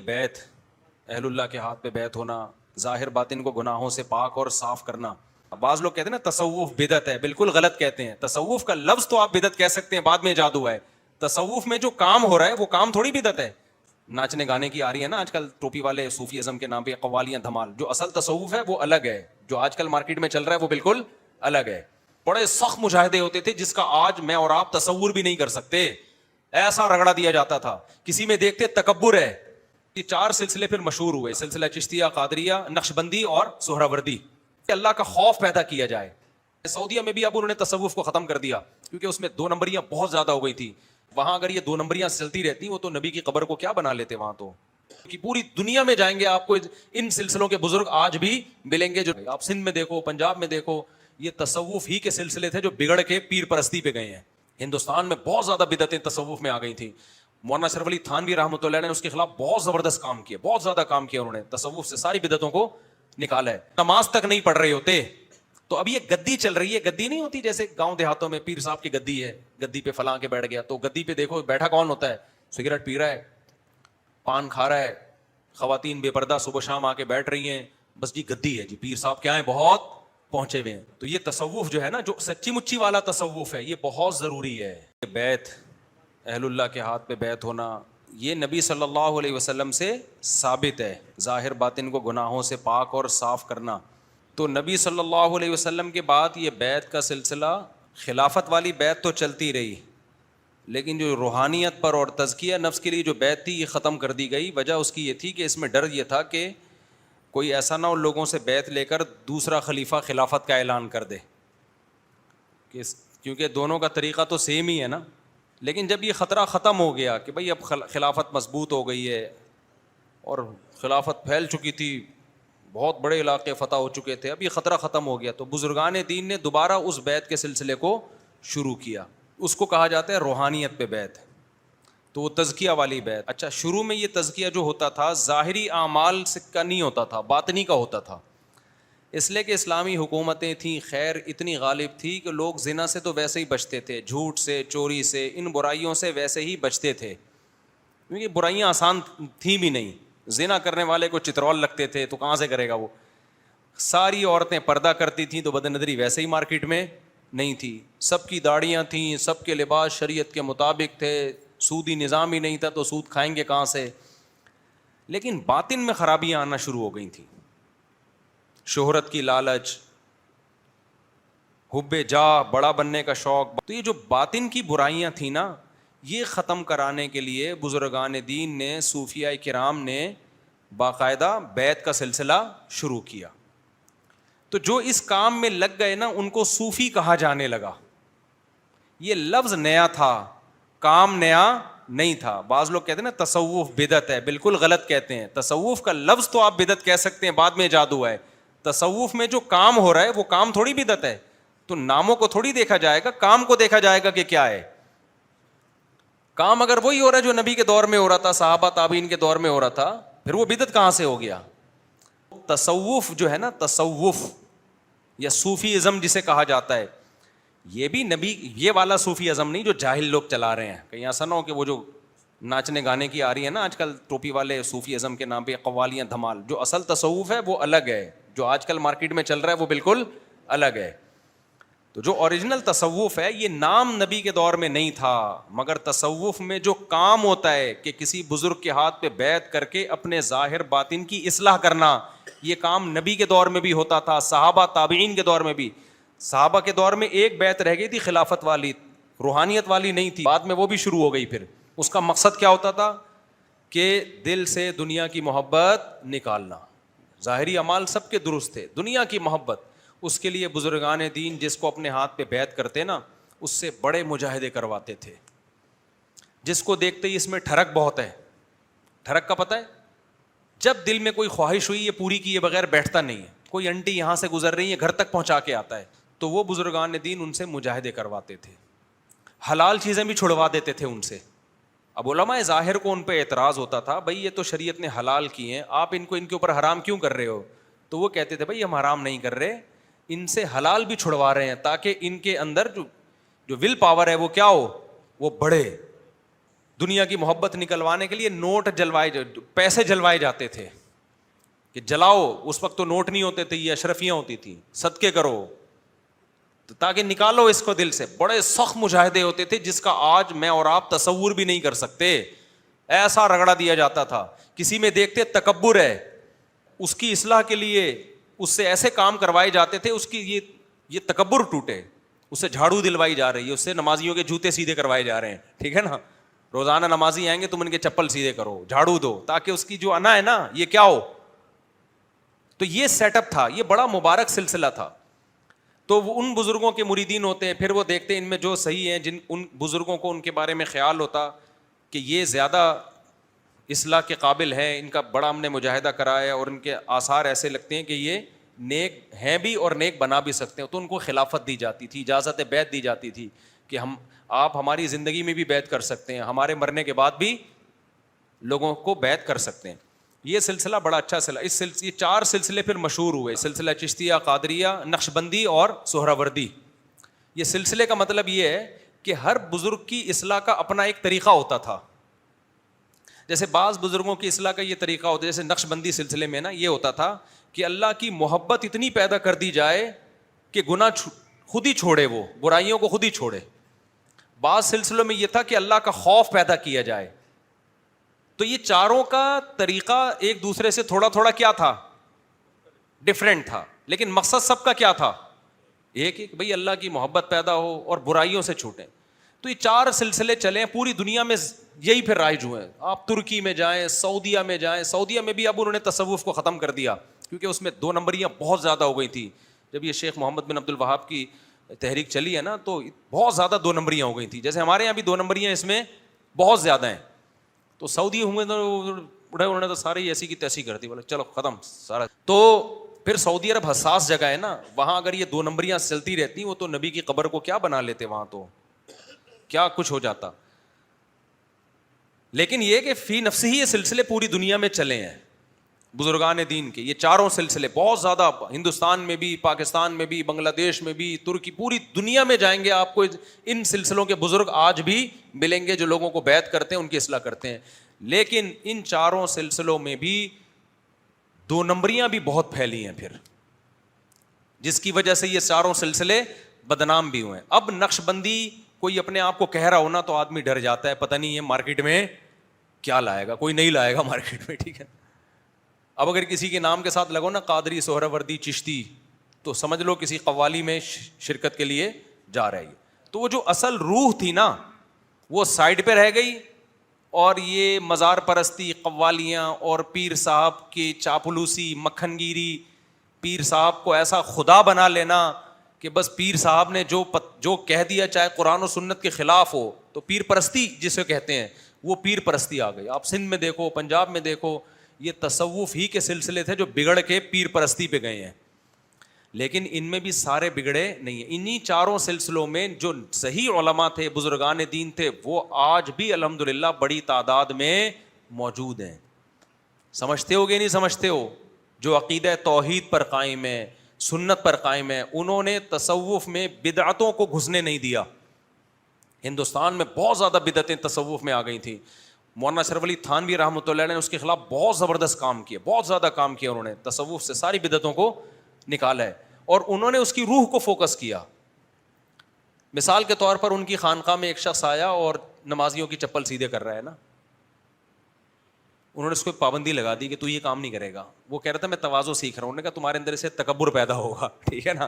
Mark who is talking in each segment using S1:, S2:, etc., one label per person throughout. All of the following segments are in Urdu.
S1: بیت اہل اللہ کے ہاتھ پہ بیت ہونا، ظاہر باطن کو گناہوں سے پاک اور صاف کرنا. بعض لوگ کہتے ہیں نا تصوف بدعت ہے، بالکل غلط کہتے ہیں. تصوف کا لفظ تو آپ بدعت کہہ سکتے ہیں، بعد میں ایجاد ہوا ہے. تصوف میں جو کام ہو رہا ہے وہ کام تھوڑی بدعت ہے. ناچنے گانے کی آ رہی ہے نا آج کل ٹوپی والے صوفی ازم کے نام پہ قوالیاں دھمال. جو اصل تصوف ہے وہ الگ ہے، جو آج کل مارکیٹ میں چل رہا ہے وہ بالکل الگ ہے. بڑے سخت مجاہدے ہوتے تھے جس کا آج میں اور آپ تصور بھی نہیں کر سکتے. ایسا رگڑا دیا جاتا تھا، کسی میں دیکھتے تکبر ہے. یہ 4 سلسلے پھر مشہور ہوئے، سلسلہ چشتیہ، قادریہ، نقشبندی اور سہروردی. اللہ کا خوف پیدا کیا جائے. سعودیہ میں بھی اب انہوں نے تصوف کو ختم کر دیا کیونکہ اس میں 2 نمبریاں بہت زیادہ ہو گئی تھی. وہاں اگر یہ 2 نمبریاں چلتی رہتی وہ تو نبی کی قبر کو کیا بنا لیتے. وہاں تو کہ پوری دنیا میں جائیں گے آپ کو ان سلسلوں کے بزرگ آج بھی ملیں گے. جو آپ سندھ میں دیکھو، پنجاب میں دیکھو، یہ تصوف ہی کے سلسلے تھے جو بگڑ کے پیر پرستی پہ گئے ہیں. ہندوستان میں بہت زیادہ بدعتیں تصوف میں آ گئی تھیں. مولانا اشرف علی تھانوی رحمۃ اللہ نے اس کے خلاف بہت زبردست کام کیا، بہت زیادہ کام کیا. انہوں نے تصوف سے ساری بدعتوں کو نکالا ہے. نماز تک نہیں پڑھ رہے ہوتے. تو اب یہ گدی چل رہی ہے، گدی نہیں ہوتی جیسے گاؤں دیہاتوں میں پیر صاحب کی گدی ہے، گدی پہ فلاں کے بیٹھ گیا. تو گدی پہ دیکھو بیٹھا کون ہوتا ہے؟ سگریٹ پی رہا ہے، پان کھا رہا ہے، خواتین بے پردہ صبح شام آ کے بیٹھ رہی ہیں. بس جی گدی ہے جی، پیر صاحب کیا ہیں، بہت پہنچے ہوئے ہیں. تو یہ تصوف جو ہے نا، جو سچی مچی والا تصوف ہے، یہ بہت ضروری ہے. بیت اہل اللہ کے ہاتھ پہ بیت ہونا، یہ نبی صلی اللہ علیہ وسلم سے ثابت ہے. ظاہر باطن کو گناہوں سے پاک اور صاف کرنا. تو نبی صلی اللہ علیہ وسلم کے بعد یہ بیت کا سلسلہ، خلافت والی بیت تو چلتی رہی، لیکن جو روحانیت پر اور تزکیہ نفس کے لیے جو بیت تھی یہ ختم کر دی گئی. وجہ اس کی یہ تھی کہ اس میں ڈر یہ تھا کہ کوئی ایسا نہ ہو لوگوں سے بیت لے کر دوسرا خلیفہ خلافت کا اعلان کر دے، کیونکہ دونوں کا طریقہ تو سیم ہی ہے نا. لیکن جب یہ خطرہ ختم ہو گیا کہ بھئی اب خلافت مضبوط ہو گئی ہے اور خلافت پھیل چکی تھی، بہت بڑے علاقے فتح ہو چکے تھے، اب یہ خطرہ ختم ہو گیا، تو بزرگان دین نے دوبارہ اس بیت کے سلسلے کو شروع کیا. اس کو کہا جاتا ہے روحانیت پہ بیت. تو وہ تزکیہ والی بیت. اچھا، شروع میں یہ تزکیہ جو ہوتا تھا ظاہری اعمال سے کا نہیں ہوتا تھا، باطنی کا ہوتا تھا. اس لیے کہ اسلامی حکومتیں تھیں، خیر اتنی غالب تھی کہ لوگ زنا سے تو ویسے ہی بچتے تھے، جھوٹ سے، چوری سے، ان برائیوں سے ویسے ہی بچتے تھے، کیونکہ برائیاں آسان تھیں بھی نہیں. زنا کرنے والے کو چترول لگتے تھے تو کہاں سے کرے گا وہ. ساری عورتیں پردہ کرتی تھیں تو بدن نظری ویسے ہی مارکیٹ میں نہیں تھی. سب کی داڑیاں تھیں، سب کے لباس شریعت کے مطابق تھے، سودی نظام ہی نہیں تھا تو سود کھائیں گے کہاں سے. لیکن باطن میں خرابیاں آنا شروع ہو گئی تھیں. شہرت کی لالچ، حب جاہ، بڑا بننے کا شوق. تو یہ جو باطن کی برائیاں تھیں نا، یہ ختم کرانے کے لیے بزرگان دین نے، صوفیاء کرام نے باقاعدہ بیت کا سلسلہ شروع کیا. تو جو اس کام میں لگ گئے نا ان کو صوفی کہا جانے لگا. یہ لفظ نیا تھا، کام نیا نہیں تھا. بعض لوگ کہتے ہیں نا تصوف بدعت ہے، بالکل غلط کہتے ہیں. تصوف کا لفظ تو آپ بدعت کہہ سکتے ہیں، بعد میں ایجاد ہوا ہے. تصوف میں جو کام ہو رہا ہے وہ کام تھوڑی بدعت ہے. تو ناموں کو تھوڑی دیکھا جائے گا، کام کو دیکھا جائے گا کہ کیا ہے. کام اگر وہی ہو رہا ہے جو نبی کے دور میں ہو رہا تھا، صحابہ تابعین کے دور میں ہو رہا تھا، پھر وہ بدعت کہاں سے ہو گیا. تصوف جو ہے نا، تصوف یا صوفی ازم جسے کہا جاتا ہے، یہ بھی نبی، یہ والا صوفی ازم نہیں جو جاہل لوگ چلا رہے ہیں. کہیں ایسا نہ ہو کہ وہ جو ناچنے گانے کی آ رہی ہے نا آج کل ٹوپی والے صوفی ازم کے نام پہ قوالیاں دھمال. جو اصل تصوف ہے وہ الگ ہے، جو آج کل مارکیٹ میں چل رہا ہے وہ بالکل الگ ہے. تو جو اوریجنل تصوف ہے یہ نام نبی کے دور میں نہیں تھا، مگر تصوف میں جو کام ہوتا ہے کہ کسی بزرگ کے ہاتھ پہ بیعت کر کے اپنے ظاہر باطن کی اصلاح کرنا، یہ کام نبی کے دور میں بھی ہوتا تھا، صحابہ تابعین کے دور میں بھی. صحابہ کے دور میں ایک بیعت رہ گئی تھی خلافت والی، روحانیت والی نہیں تھی، بعد میں وہ بھی شروع ہو گئی. پھر اس کا مقصد کیا ہوتا تھا کہ دل سے دنیا کی محبت نکالنا. ظاہری اعمال سب کے درست تھے، دنیا کی محبت. اس کے لیے بزرگان دین جس کو اپنے ہاتھ پہ بیعت کرتے نا، اس سے بڑے مجاہدے کرواتے تھے. جس کو دیکھتے ہی اس میں ٹھڑک بہت ہے. ٹھڑک کا پتہ ہے، جب دل میں کوئی خواہش ہوئی یہ پوری کیے بغیر بیٹھتا نہیں ہے. کوئی انٹی یہاں سے گزر رہی ہے گھر تک پہنچا کے آتا ہے. تو وہ بزرگان دین ان سے مجاہدے کرواتے تھے، حلال چیزیں بھی چھڑوا دیتے تھے ان سے. اب علماء ظاہر کو ان پہ اعتراض ہوتا تھا، بھائی یہ تو شریعت نے حلال کی ہیں، آپ ان کو ان کے اوپر حرام کیوں کر رہے ہو. تو وہ کہتے تھے بھائی ہم حرام نہیں کر رہے، ان سے حلال بھی چھڑوا رہے ہیں تاکہ ان کے اندر جو ول پاور ہے وہ کیا ہو، وہ بڑھے. دنیا کی محبت نکلوانے کے لیے نوٹ پیسے جلوائے جاتے تھے کہ جلاؤ. اس وقت تو نوٹ نہیں ہوتے تھے, یہ اشرفیاں ہوتی تھیں, صدقے کرو تاکہ نکالو اس کو دل سے. بڑے سخت مجاہدے ہوتے تھے جس کا آج میں اور آپ تصور بھی نہیں کر سکتے. ایسا رگڑا دیا جاتا تھا. کسی میں دیکھتے تکبر ہے, اس کی اصلاح کے لیے اس سے ایسے کام کروائے جاتے تھے, اس کی یہ تکبر ٹوٹے. اس سے جھاڑو دلوائی جا رہی ہے, اس سے نمازیوں کے جوتے سیدھے کروائے جا رہے ہیں, ٹھیک ہے نا. روزانہ نمازی آئیں گے تم ان کے چپل سیدھے کرو, جھاڑو دو, تاکہ اس کی جو انا ہے نا یہ کیا ہو. تو یہ سیٹ اپ تھا, یہ بڑا مبارک سلسلہ تھا. تو وہ ان بزرگوں کے مریدین ہوتے ہیں, پھر وہ دیکھتے ہیں ان میں جو صحیح ہیں, جن ان بزرگوں کو ان کے بارے میں خیال ہوتا کہ یہ زیادہ اصلاح کے قابل ہیں, ان کا بڑا ہم نے مجاہدہ کرایا ہے اور ان کے آثار ایسے لگتے ہیں کہ یہ نیک ہیں بھی اور نیک بنا بھی سکتے ہیں, تو ان کو خلافت دی جاتی تھی, اجازت بیعت دی جاتی تھی کہ آپ ہماری زندگی میں بھی بیعت کر سکتے ہیں, ہمارے مرنے کے بعد بھی لوگوں کو بیعت کر سکتے ہیں. یہ سلسلہ بڑا اچھا یہ 4 سلسلے پھر مشہور ہوئے, سلسلہ چشتیہ, قادریہ, نقشبندی اور سہروردی. یہ سلسلے کا مطلب یہ ہے کہ ہر بزرگ کی اصلاح کا اپنا ایک طریقہ ہوتا تھا. جیسے بعض بزرگوں کی اصلاح کا یہ طریقہ ہوتا ہے, جیسے نقشبندی سلسلے میں نا یہ ہوتا تھا کہ اللہ کی محبت اتنی پیدا کر دی جائے کہ گناہ خود ہی چھوڑے, وہ برائیوں کو خود ہی چھوڑے. بعض سلسلوں میں یہ تھا کہ اللہ کا خوف پیدا کیا جائے. تو یہ چاروں کا طریقہ ایک دوسرے سے تھوڑا تھوڑا کیا تھا, ڈفرینٹ تھا, لیکن مقصد سب کا کیا تھا, ایک ایک, بھئی اللہ کی محبت پیدا ہو اور برائیوں سے چھوٹیں. تو یہ 4 سلسلے چلے پوری دنیا میں, یہی پھر رائج ہوئے ہیں. آپ ترکی میں جائیں, سعودیہ میں جائیں, سعودیہ میں بھی اب انہوں نے تصوف کو ختم کر دیا کیونکہ اس میں 2 نمبریاں بہت زیادہ ہو گئی تھی. جب یہ شیخ محمد بن عبد الوہاب کی تحریک چلی ہے نا تو بہت زیادہ 2 نمبریاں ہو گئی تھی. جیسے ہمارے یہاں بھی 2 نمبریاں اس میں بہت زیادہ ہیں. تو سعودی ہوئے انہوں نے تو سارے ایسی کی تیسی کر دی, بولے چلو ختم سارا. تو پھر سعودی عرب حساس جگہ ہے نا, وہاں اگر یہ 2 نمبریاں چلتی رہتی, وہ تو نبی کی قبر کو کیا بنا لیتے, وہاں تو کیا کچھ ہو جاتا. لیکن یہ کہ فی نفسی ہی یہ سلسلے پوری دنیا میں چلے ہیں بزرگان دین کے. یہ 4 سلسلے بہت زیادہ, ہندوستان میں بھی, پاکستان میں بھی, بنگلہ دیش میں بھی, ترکی, پوری دنیا میں جائیں گے آپ کو ان سلسلوں کے بزرگ آج بھی ملیں گے جو لوگوں کو بیعت کرتے ہیں, ان کی اصلاح کرتے ہیں. لیکن ان 4 سلسلوں میں بھی 2 نمبریاں بھی بہت پھیلی ہیں پھر, جس کی وجہ سے یہ 4 سلسلے بدنام بھی ہوئے. اب نقشبندی کوئی اپنے آپ کو کہہ رہا ہونا تو آدمی ڈر جاتا ہے, پتہ نہیں یہ مارکیٹ میں کیا لائے گا, کوئی نہیں لائے گا مارکیٹ میں, ٹھیک ہے. اب اگر کسی کے نام کے ساتھ لگو نا قادری, سہروردی, چشتی, تو سمجھ لو کسی قوالی میں شرکت کے لیے جا رہا ہے. تو وہ جو اصل روح تھی نا وہ سائڈ پہ رہ گئی, اور یہ مزار پرستی, قوالیاں اور پیر صاحب کی چاپلوسی, مکھن گیری, پیر صاحب کو ایسا خدا بنا لینا کہ بس پیر صاحب نے جو کہہ دیا چاہے قرآن و سنت کے خلاف ہو, تو پیر پرستی جسے کہتے ہیں وہ پیر پرستی آ گئی. آپ سندھ میں دیکھو, پنجاب میں دیکھو, یہ تصوف ہی کے سلسلے تھے جو بگڑ کے پیر پرستی پہ گئے ہیں. لیکن ان میں بھی سارے بگڑے نہیں ہیں. انہی 4 سلسلوں میں جو صحیح علماء تھے, بزرگان دین تھے, وہ آج بھی الحمدللہ بڑی تعداد میں موجود ہیں. سمجھتے ہو گے نہیں سمجھتے ہو, جو عقیدہ توحید پر قائم ہے, سنت پر قائم ہے, انہوں نے تصوف میں بدعتوں کو گھسنے نہیں دیا. ہندوستان میں بہت زیادہ بدعتیں تصوف میں آ گئی تھیں. مولانا اشرف علی تھانوی رحمۃ اللہ علیہ نے اس کے خلاف بہت زبردست کام کیا, بہت زیادہ کام کیا. انہوں نے تصوف سے ساری بدعتوں کو نکالا ہے اور انہوں نے اس کی روح کو فوکس کیا. مثال کے طور پر ان کی خانقاہ میں ایک شخص آیا اور نمازیوں کی چپل سیدھے کر رہا ہے نا, انہوں نے اس کو پابندی لگا دی کہ تو یہ کام نہیں کرے گا. وہ کہہ رہا تھا میں تواضع سیکھ رہا ہوں. انہوں نے کہا تمہارے اندر سے تکبر پیدا ہوگا, ٹھیک ہے نا,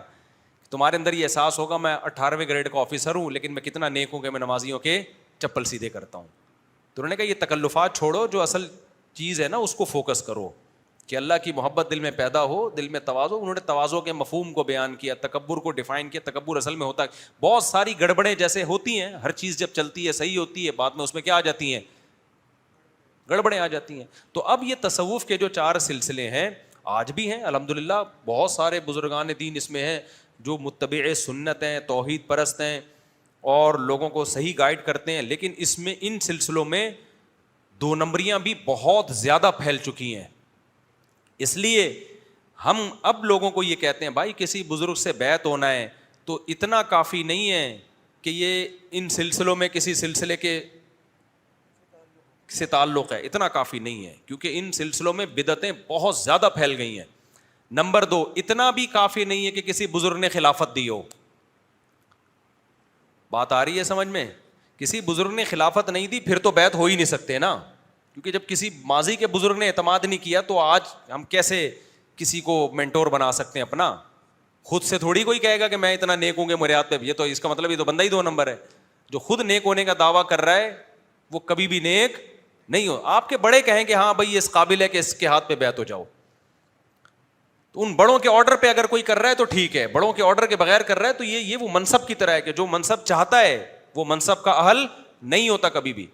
S1: تمہارے اندر یہ احساس ہوگا میں 18ویں گریڈ کا آفیسر ہوں لیکن میں کتنا نیک ہوں کہ میں نمازیوں کے چپل سیدھے کرتا ہوں. تو انہوں نے کہا یہ تکلفات چھوڑو, جو اصل چیز ہے نا اس کو فوکس کرو کہ اللہ کی محبت دل میں پیدا ہو, دل میں تواضع. انہوں نے تواضع کے مفہوم کو بیان کیا, تکبر کو ڈیفائن کیا. تکبر اصل میں ہوتا ہے, بہت ساری گڑبڑیں جیسے ہوتی ہیں, ہر چیز جب چلتی ہے صحیح ہوتی ہے, بعد میں اس میں کیا آ جاتی ہیں, گڑبڑیں آ جاتی ہیں. تو اب یہ تصوف کے جو 4 سلسلے ہیں آج بھی ہیں الحمدللہ, بہت سارے بزرگان دین اس میں ہیں جو متبع سنت ہیں, توحید پرست ہیں اور لوگوں کو صحیح گائیڈ کرتے ہیں. لیکن اس میں ان سلسلوں میں 2 نمبریاں بھی بہت زیادہ پھیل چکی ہیں. اس لیے ہم اب لوگوں کو یہ کہتے ہیں بھائی کسی بزرگ سے بیعت ہونا ہے تو اتنا کافی نہیں ہے کہ یہ ان سلسلوں میں کسی سلسلے کے سے تعلق ہے اتنا کافی نہیں ہے، کیونکہ ان سلسلوں میں بدعتیں بہت زیادہ پھیل گئی ہیں. نمبر 2، اتنا بھی کافی نہیں ہے کہ کسی بزرگ نے خلافت دی ہو. بات آ رہی ہے سمجھ میں؟ کسی بزرگ نے خلافت نہیں دی پھر تو بیعت ہو ہی نہیں سکتے نا، کیونکہ جب کسی ماضی کے بزرگ نے اعتماد نہیں کیا تو آج ہم کیسے کسی کو مینٹور بنا سکتے ہیں اپنا؟ خود سے تھوڑی کوئی کہے گا کہ میں اتنا نیک ہوں گے میرے پہ، یہ تو اس کا مطلب یہ تو بندہ ہی 2 نمبر ہے. جو خود نیک ہونے کا دعویٰ کر رہا ہے وہ کبھی بھی نیک نہیں ہو. آپ کے بڑے کہیں کہ ہاں بھائی اس قابل ہے کہ اس کے ہاتھ پہ بیعت ہو جاؤ، تو ان بڑوں کے آرڈر پہ اگر کوئی کر رہا ہے تو ٹھیک ہے، بڑوں کے آرڈر کے بغیر کر رہا ہے تو یہ وہ منصب کی طرح ہے کہ جو منصب چاہتا ہے وہ منصب کا اہل نہیں ہوتا کبھی بھی.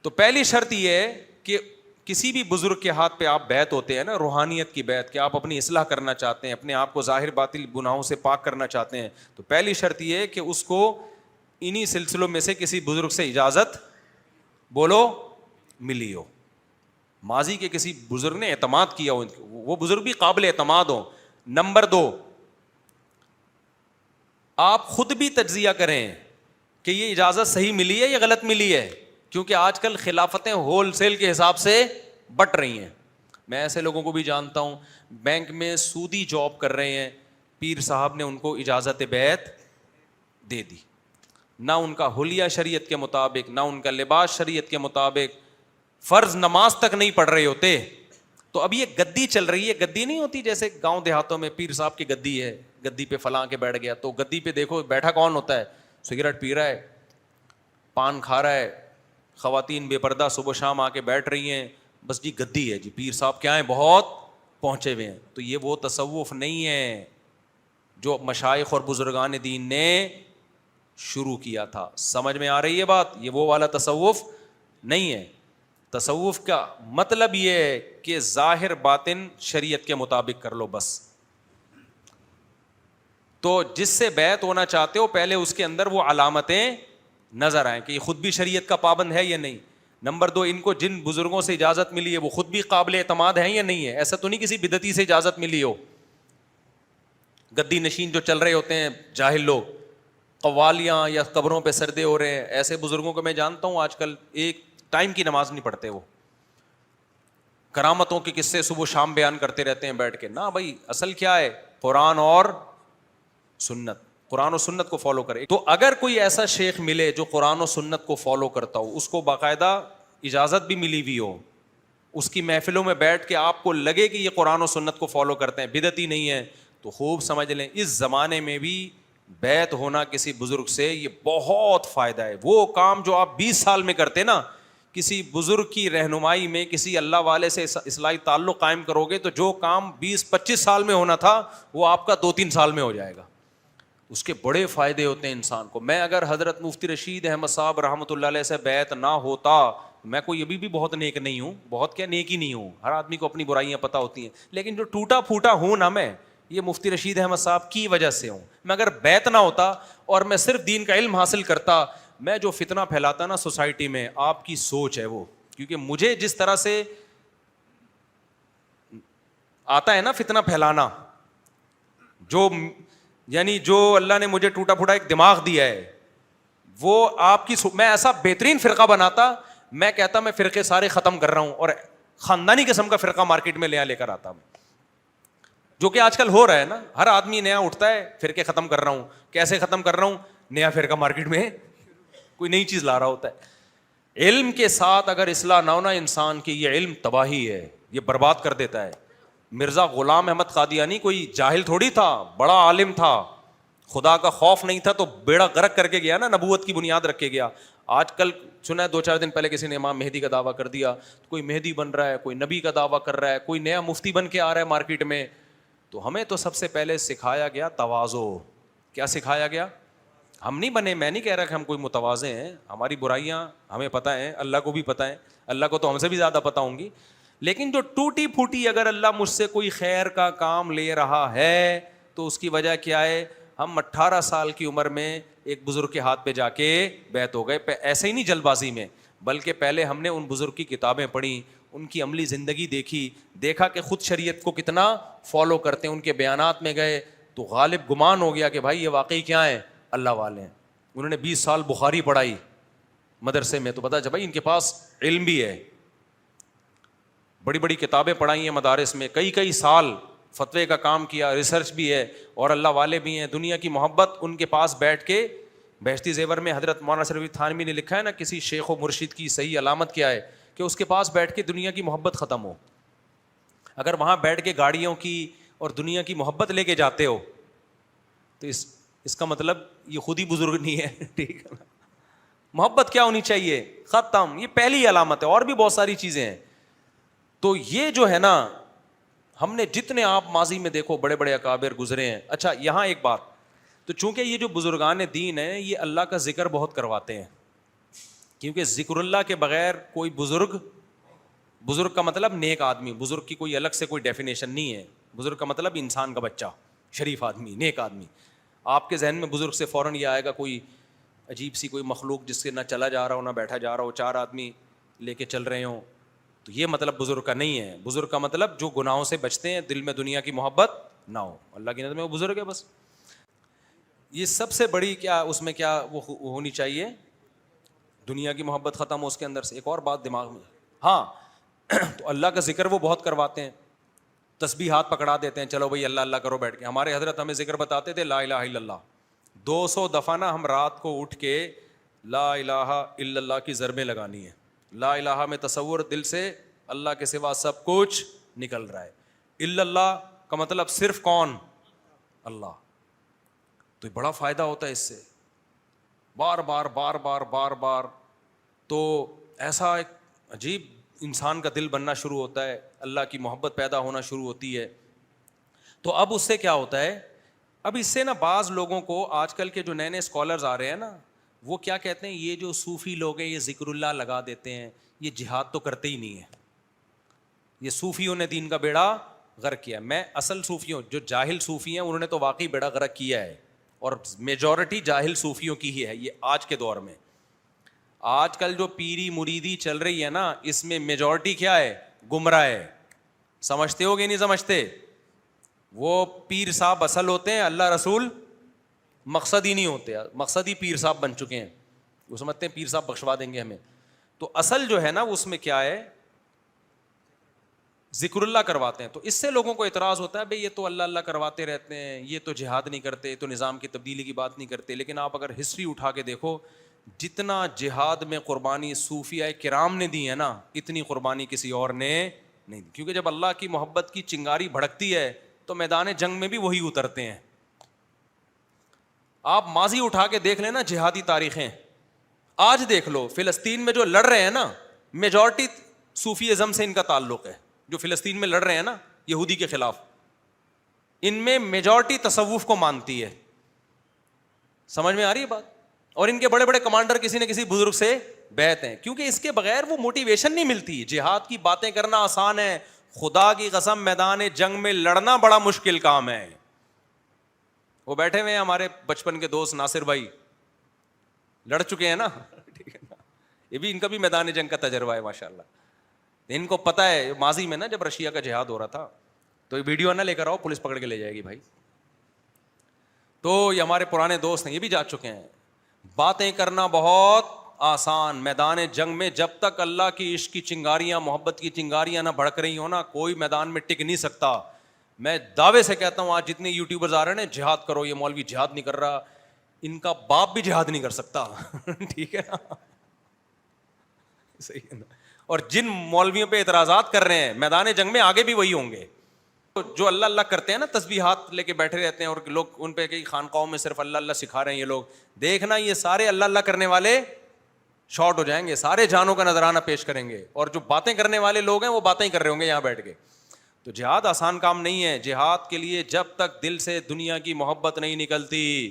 S1: تو پہلی شرط یہ ہے کہ کسی بھی بزرگ کے ہاتھ پہ آپ بیعت ہوتے ہیں نا، روحانیت کی بیعت، کہ آپ اپنی اصلاح کرنا چاہتے ہیں، اپنے آپ کو ظاہر باطل گناہوں سے پاک کرنا چاہتے ہیں، تو پہلی شرط یہ ہے کہ اس کو انہی سلسلوں میں سے کسی بزرگ سے اجازت بولو ملی ہو، ماضی کے کسی بزرگ نے اعتماد کیا ہو، وہ بزرگ بھی قابل اعتماد ہو. نمبر 2، آپ خود بھی تجزیہ کریں کہ یہ اجازت صحیح ملی ہے یا غلط ملی ہے، کیونکہ آج کل خلافتیں ہول سیل کے حساب سے بٹ رہی ہیں. میں ایسے لوگوں کو بھی جانتا ہوں بینک میں سودی جاب کر رہے ہیں، پیر صاحب نے ان کو اجازت بیعت دے دی، نہ ان کا حلیہ شریعت کے مطابق، نہ ان کا لباس شریعت کے مطابق، فرض نماز تک نہیں پڑھ رہے ہوتے. تو اب یہ گدی چل رہی ہے، گدی نہیں ہوتی جیسے گاؤں دیہاتوں میں پیر صاحب کی گدی ہے، گدی پہ فلاں کے بیٹھ گیا، تو گدی پہ دیکھو بیٹھا کون ہوتا ہے؟ سگریٹ پی رہا ہے، پان کھا رہا ہے، خواتین بے پردہ صبح شام آ کے بیٹھ رہی ہیں، بس جی گدی ہے جی، پیر صاحب کیا ہیں بہت پہنچے ہوئے ہیں. تو یہ وہ تصوف نہیں ہے جو مشائخ اور بزرگان دین نے شروع کیا تھا. سمجھ میں آ رہی ہے بات؟ یہ وہ والا تصوف نہیں ہے. تصوف کا مطلب یہ ہے کہ ظاہر باطن شریعت کے مطابق کر لو بس. تو جس سے بیعت ہونا چاہتے ہو پہلے اس کے اندر وہ علامتیں نظر آئیں کہ یہ خود بھی شریعت کا پابند ہے یا نہیں. نمبر 2، ان کو جن بزرگوں سے اجازت ملی ہے وہ خود بھی قابل اعتماد ہیں یا نہیں ہے. ایسا تو نہیں کسی بدعتی سے اجازت ملی ہو. گدی نشین جو چل رہے ہوتے ہیں جاہل لوگ، قوالیاں یا قبروں پہ سردے ہو رہے ہیں، ایسے بزرگوں کو میں جانتا ہوں آج کل ایک ٹائم کی نماز نہیں پڑھتے، وہ کرامتوں کے قصے صبح شام بیان کرتے رہتے ہیں بیٹھ کے. نہ بھائی، اصل کیا ہے؟ قرآن اور سنت، قرآن و سنت کو فالو کرے. تو اگر کوئی ایسا شیخ ملے جو قرآن و سنت کو فالو کرتا ہو، اس کو باقاعدہ اجازت بھی ملی ہوئی ہو، اس کی محفلوں میں بیٹھ کے آپ کو لگے کہ یہ قرآن و سنت کو فالو کرتے ہیں، بدعتی نہیں ہے، تو خوب سمجھ لیں اس زمانے میں بھی بیعت ہونا کسی بزرگ سے یہ بہت فائدہ ہے. وہ کام جو آپ 20 سال میں کرتے نا، کسی بزرگ کی رہنمائی میں کسی اللہ والے سے اصلاحی تعلق قائم کرو گے تو جو کام 20-25 سال میں ہونا تھا وہ آپ کا 2-3 سال میں ہو جائے گا. اس کے بڑے فائدے ہوتے ہیں انسان کو. میں اگر حضرت مفتی رشید احمد صاحب رحمۃ اللہ علیہ سے بیعت نہ ہوتا، میں کوئی ابھی بھی بہت نیک نہیں ہوں، بہت کیا نیک ہی نہیں ہوں، ہر آدمی کو اپنی برائیاں پتہ ہوتی ہیں، لیکن جو ٹوٹا پھوٹا ہوں نا میں، یہ مفتی رشید احمد صاحب کی وجہ سے ہوں. میں اگر بیعت نہ ہوتا اور میں صرف دین کا علم حاصل کرتا، میں جو فتنہ پھیلاتا نا سوسائٹی میں، آپ کی سوچ ہے وہ، کیونکہ مجھے جس طرح سے آتا ہے نا فتنہ پھیلانا، جو یعنی جو اللہ نے مجھے ٹوٹا پھوٹا ایک دماغ دیا ہے، وہ آپ کی میں ایسا بہترین فرقہ بناتا، میں کہتا میں فرقے سارے ختم کر رہا ہوں اور خاندانی قسم کا فرقہ مارکیٹ میں لے کر آتا میں، جو کہ آج کل ہو رہا ہے نا. ہر آدمی نیا اٹھتا ہے فرقے ختم کر رہا ہوں. کیسے ختم کر رہا ہوں؟ نیا فرقہ مارکیٹ میں کوئی نئی چیز لا رہا ہوتا ہے. علم کے ساتھ اگر اصلاح نہ ہونا انسان کی، یہ علم تباہی ہے، یہ برباد کر دیتا ہے. مرزا غلام احمد قادیانی کوئی جاہل تھوڑی تھا، بڑا عالم تھا، خدا کا خوف نہیں تھا تو بیڑا غرق کر کے گیا نا، نبوت کی بنیاد رکھ کے گیا. آج کل سنا ہے 2-4 دن پہلے کسی نے امام مہدی کا دعویٰ کر دیا، کوئی مہدی بن رہا ہے، کوئی نبی کا دعویٰ کر رہا ہے، کوئی نیا مفتی بن کے آ رہا ہے مارکیٹ میں. تو ہمیں تو سب سے پہلے سکھایا گیا تواضع. کیا سکھایا گیا؟ ہم نہیں بنے، میں نہیں کہہ رہا کہ ہم کوئی متواضع ہیں، ہماری برائیاں ہمیں پتہ ہیں، اللہ کو بھی پتہ ہے، اللہ کو تو ہم سے بھی زیادہ پتہ ہوں گی. لیکن جو ٹوٹی پھوٹی اگر اللہ مجھ سے کوئی خیر کا کام لے رہا ہے تو اس کی وجہ کیا ہے؟ ہم 18 سال کی عمر میں ایک بزرگ کے ہاتھ پہ جا کے بیعت ہو گئے، ایسے ہی نہیں جلد بازی میں، بلکہ پہلے ہم نے ان بزرگ کی کتابیں پڑھی، ان کی عملی زندگی دیکھی، دیکھا کہ خود شریعت کو کتنا فالو کرتے ہیں، ان کے بیانات میں گئے تو غالب گمان ہو گیا کہ بھائی یہ واقعی کیا ہیں؟ اللہ والے ہیں. انہوں نے 20 سال بخاری پڑھائی، مدرسے میں تو پتا چلا بھائی ان کے پاس علم بھی ہے, بڑی بڑی کتابیں پڑھائی ہیں مدارس میں, کئی سال فتوے کا کام کیا, ریسرچ بھی ہے, اور اللہ والے بھی ہیں. دنیا کی محبت ان کے پاس بیٹھ کے بہشتی زیور میں حضرت مولانا شریف تھانوی نے لکھا ہے نا, کسی شیخ و مرشد کی صحیح علامت کیا ہے کہ اس کے پاس بیٹھ کے دنیا کی محبت ختم ہو. اگر وہاں بیٹھ کے گاڑیوں کی اور دنیا کی محبت لے کے جاتے ہو تو اس کا مطلب یہ خود ہی بزرگ نہیں ہے. ٹھیک ہے نا, محبت کیا ہونی چاہیے, ختم. یہ پہلی علامت ہے, اور بھی بہت ساری چیزیں ہیں. تو یہ جو ہے نا, ہم نے جتنے آپ ماضی میں دیکھو بڑے بڑے اکابر گزرے ہیں. اچھا یہاں ایک بات, تو چونکہ یہ جو بزرگان دین ہیں یہ اللہ کا ذکر بہت کرواتے ہیں, کیونکہ ذکر اللہ کے بغیر کوئی بزرگ کا مطلب نیک آدمی, بزرگ کی کوئی الگ سے کوئی ڈیفینیشن نہیں ہے. بزرگ کا مطلب انسان کا بچہ, شریف آدمی, نیک آدمی. آپ کے ذہن میں بزرگ سے فوراً یہ آئے گا کوئی عجیب سی کوئی مخلوق جس سے نہ چلا جا رہا ہو نہ بیٹھا جا رہا ہو, 4 آدمی لے کے چل رہے ہوں, تو یہ مطلب بزرگ کا نہیں ہے. بزرگ کا مطلب جو گناہوں سے بچتے ہیں, دل میں دنیا کی محبت نہ ہو, اللہ کی نظر میں وہ بزرگ ہے بس. یہ سب سے بڑی کیا اس میں کیا وہ ہونی چاہیے, دنیا کی محبت ختم ہو اس کے اندر سے. ایک اور بات دماغ میں, ہاں تو اللہ کا ذکر وہ بہت کرواتے ہیں, تسبیحات پکڑا دیتے ہیں, چلو بھائی اللہ اللہ کرو بیٹھ کے. ہمارے حضرت ہمیں ذکر بتاتے تھے لا الہ الا اللہ, 200 دفعہ نا ہم رات کو اٹھ کے لا الہ الا اللہ کی ضربیں لگانی ہے. لا الہ میں تصور دل سے اللہ کے سوا سب کچھ نکل رہا ہے. الا اللہ کا مطلب صرف کون, اللہ. تو بڑا فائدہ ہوتا ہے اس سے, بار بار بار بار بار بار. تو ایسا ایک عجیب انسان کا دل بننا شروع ہوتا ہے, اللہ کی محبت پیدا ہونا شروع ہوتی ہے. تو اب اس سے کیا ہوتا ہے, اب اس سے نا بعض لوگوں کو, آج کل کے جو نئے اسکالرز آ رہے ہیں نا, وہ کیا کہتے ہیں, یہ جو صوفی لوگ ہیں یہ ذکر اللہ لگا دیتے ہیں, یہ جہاد تو کرتے ہی نہیں ہے, یہ صوفیوں نے دین کا بیڑا غرق کیا. میں اصل صوفیوں, جو جاہل صوفی ہیں انہوں نے تو واقعی بیڑا غرق کیا ہے, اور میجورٹی جاہل صوفیوں کی ہی ہے یہ آج کے دور میں. آج کل جو پیری مریدی چل رہی ہے نا, اس میں میجورٹی کیا ہے, گمراہ ہے. سمجھتے ہو کہ نہیں سمجھتے؟ وہ پیر صاحب اصل ہوتے ہیں, اللہ رسول مقصد ہی نہیں ہوتے, مقصد ہی پیر صاحب بن چکے ہیں. وہ سمجھتے ہیں پیر صاحب بخشوا دیں گے ہمیں. تو اصل جو ہے نا اس میں کیا ہے, ذکر اللہ کرواتے ہیں. تو اس سے لوگوں کو اعتراض ہوتا ہے, بھئی یہ تو اللہ اللہ کرواتے رہتے ہیں, یہ تو جہاد نہیں کرتے, یہ تو نظام کی تبدیلی کی بات نہیں کرتے. لیکن آپ اگر ہسٹری اٹھا کے دیکھو, جتنا جہاد میں قربانی صوفیاء کرام نے دی ہے نا, اتنی قربانی کسی اور نے نہیں دی. کیونکہ جب اللہ کی محبت کی چنگاری بھڑکتی ہے تو میدان جنگ میں بھی وہی اترتے ہیں. آپ ماضی اٹھا کے دیکھ لیں نا, جہادی تاریخیں آج دیکھ لو, فلسطین میں جو لڑ رہے ہیں نا, میجورٹی صوفی ازم سے ان کا تعلق ہے. جو فلسطین میں لڑ رہے ہیں نا یہودی کے خلاف, ان میں میجورٹی تصوف کو مانتی ہے. سمجھ میں آ رہی ہے بات؟ اور ان کے بڑے بڑے کمانڈر کسی نہ کسی بزرگ سے بیعت ہیں, کیونکہ اس کے بغیر وہ موٹیویشن نہیں ملتی. جہاد کی باتیں کرنا آسان ہے, خدا کی قسم میدان جنگ میں لڑنا بڑا مشکل کام ہے. وہ بیٹھے ہوئے ہیں ہمارے بچپن کے دوست ناصر بھائی, لڑ چکے ہیں نا, ٹھیک ہے نا, یہ بھی ان کا بھی میدان جنگ کا تجربہ ہے ماشاءاللہ. ان کو پتہ ہے ماضی میں نا جب رشیا کا جہاد ہو رہا تھا, تو یہ ویڈیو نہ لے کر آؤ, پولیس پکڑ کے لے جائے گی بھائی. تو یہ ہمارے پرانے دوست ہیں, یہ بھی جا چکے ہیں. باتیں کرنا بہت آسان, میدان جنگ میں جب تک اللہ کی عشق کی چنگاریاں, محبت کی چنگاریاں نہ بھڑک رہی ہو نا, کوئی میدان میں ٹک نہیں سکتا. میں دعوے سے کہتا ہوں آج جتنے یوٹیوبرز آ رہے ہیں نا, جہاد کرو, یہ مولوی جہاد نہیں کر رہا, ان کا باپ بھی جہاد نہیں کر سکتا. ٹھیک ہے نا, صحیح ہے نا. اور جن مولویوں پہ اعتراضات کر رہے ہیں میدان جنگ میں آگے بھی وہی ہوں گے جو اللہ اللہ کرتے ہیں نا, تسبیحات لے کے بیٹھے رہتے ہیں, اور لوگ ان پہ کئی خانقاہوں میں صرف اللہ اللہ سکھا رہے ہیں یہ لوگ. دیکھنا یہ سارے اللہ اللہ کرنے والے شارٹ ہو جائیں گے, سارے جانوں کا نذرانہ پیش کریں گے, اور جو باتیں کرنے والے لوگ ہیں وہ باتیں ہی کر رہے ہوں گے یہاں بیٹھ کے. تو جہاد آسان کام نہیں ہے. جہاد کے لیے جب تک دل سے دنیا کی محبت نہیں نکلتی,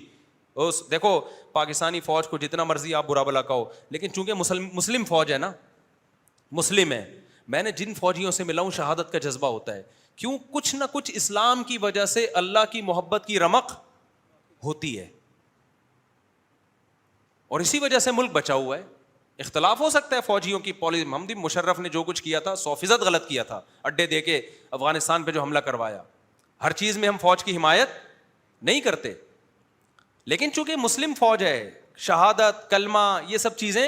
S1: دیکھو پاکستانی فوج کو جتنا مرضی آپ برا بلا کہو, لیکن چونکہ مسلم فوج ہے نا, مسلم ہے. میں نے جن فوجیوں سے ملا ہوں شہادت کا جذبہ ہوتا ہے. کیوں؟ کچھ نہ کچھ اسلام کی وجہ سے اللہ کی محبت کی رمق ہوتی ہے, اور اسی وجہ سے ملک بچا ہوا ہے. اختلاف ہو سکتا ہے فوجیوں کی پالیسی, محمد مشرف نے جو کچھ کیا تھا 100% غلط کیا تھا, اڈے دے کے افغانستان پہ جو حملہ کروایا, ہر چیز میں ہم فوج کی حمایت نہیں کرتے. لیکن چونکہ مسلم فوج ہے, شہادت کلمہ یہ سب چیزیں